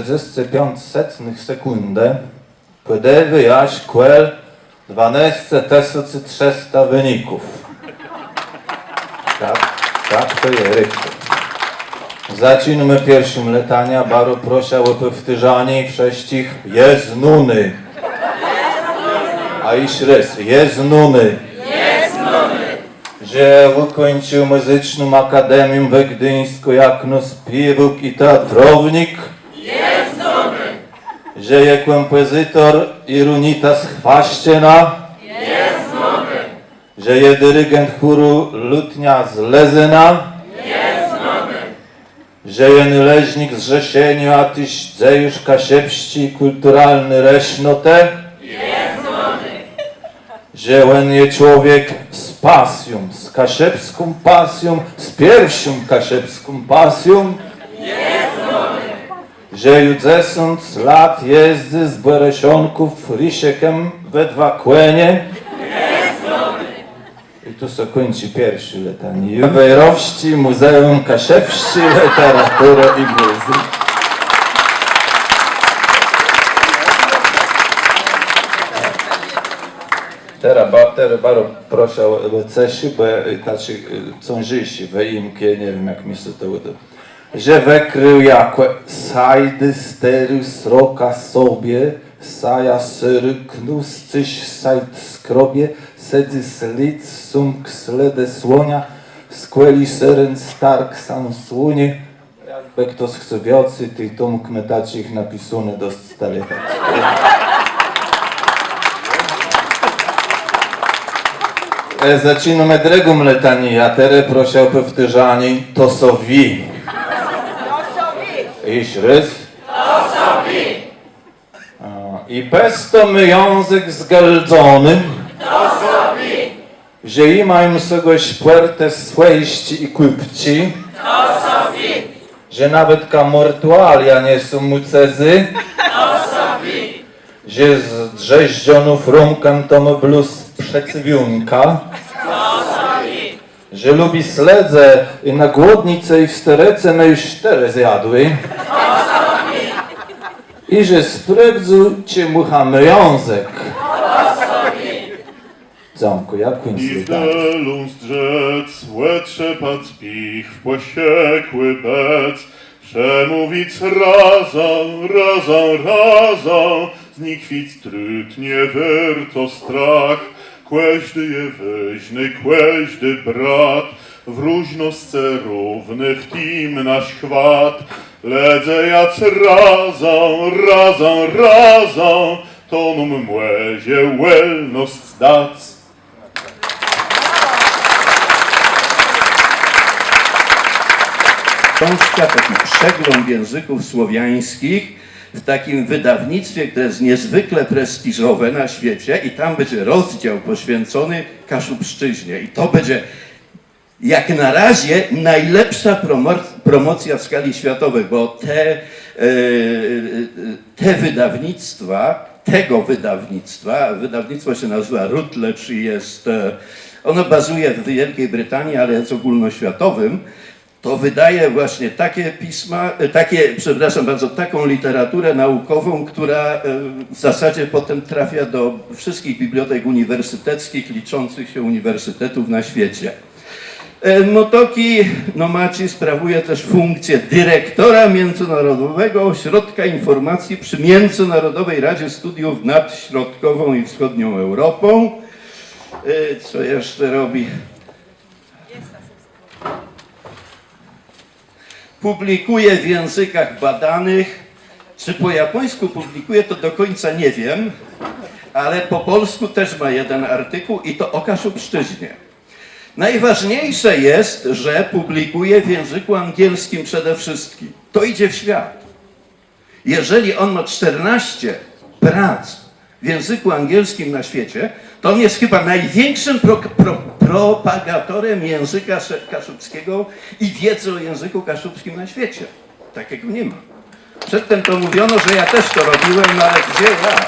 65 sekundę podewy jaś quel 12 wyników. Tak to jest rykto. Zaczynamy pierwszym letania, bardzo proszę o powtórzenie wszystkich jest nuny. A iż raz, jest nuny. Że ukończył muzyczną akademię we Gdyńsku jako śpiewak i teatrownik. Jest nuny. Że jest kompozytor i runita z Chwaściena. Jest nuny. Że jest dyrygent chóru Lutnia z Lezyna. Jest nuny. Że jest leźnik z Rzesieniu, a tyś dzejusz kasiepści kulturalny resznote. Jest nuny. Że on jest człowiek z pasją, z kasiepską pasją, z pierwszą kasiepską pasją. Jest nuny. Że już 10 lat jeździ z Beresionków Risiekiem we dwa kłenie. Jest nuny. I tu się kończy pierwszy letani. Wejrowści, Muzeum Kasiepści, Literatura i Muzyki. Teraz bardzo proszę o cesi, bo tacy cążysi we imkie, nie wiem jak mi się to uda. Że wekrył jako sajdy stery sroka sobie, saja syry knus cyś sajd skrobie, sedzy slic sumk slede słonia, skłeli seren stark sam słonie. Jakby ktoś chce więcej, tych tomu kmetaci ich napisane do staleta. Zaczynamy drugą letanię, a teraz proszę o powtórzanie to są wi. Iż raz. To są wi. I bez to my język zgaldzony, To są wi. że imają sogoś puerte swejści i kupci, To są wi. że nawet kamortualia nie są mucezy, To są wi. że z drzeździonów rumkan to my bluz przeciwiunka, To są wi. że lubi sledze i na głodnicy i w sterece my już 4 zjadły. I że sprawdził cię muchamy język. Zamku, jak I kończy w delą zdrzec, łetrzepać pich, w posiekły bec, przemówić razą, znikwić tryt, nie wyrto strach, kłeźdy je weźny, kłeźdy brat, wróżnosce równy, w tim nasz chwat, ledze jac razą, tonum młezie, łelnost zdac. Książka, taki przegląd języków słowiańskich w takim wydawnictwie, które jest niezwykle prestiżowe na świecie i tam będzie rozdział poświęcony Kaszubszczyźnie i to będzie jak na razie najlepsza promocja w skali światowej, bo te wydawnictwa, wydawnictwo się nazywa Routledge i jest, ono bazuje w Wielkiej Brytanii, ale jest ogólnoświatowym, to wydaje właśnie takie pisma, taką literaturę naukową, która w zasadzie potem trafia do wszystkich bibliotek uniwersyteckich, liczących się uniwersytetów na świecie. Motoki Nomaci sprawuje też funkcję dyrektora Międzynarodowego Ośrodka Informacji przy Międzynarodowej Radzie Studiów nad Środkową i Wschodnią Europą. Co jeszcze robi? Publikuje w językach badanych. Czy po japońsku publikuje, to do końca nie wiem, ale po polsku też ma jeden artykuł i to o Kaszubszczyźnie. Najważniejsze jest, że publikuje w języku angielskim przede wszystkim. To idzie w świat. Jeżeli on ma 14 prac w języku angielskim na świecie, to on jest chyba największym propagatorem języka kaszubskiego i wiedzy o języku kaszubskim na świecie. Takiego nie ma. Przedtem to mówiono, że ja też to robiłem, no ale gdzie ja?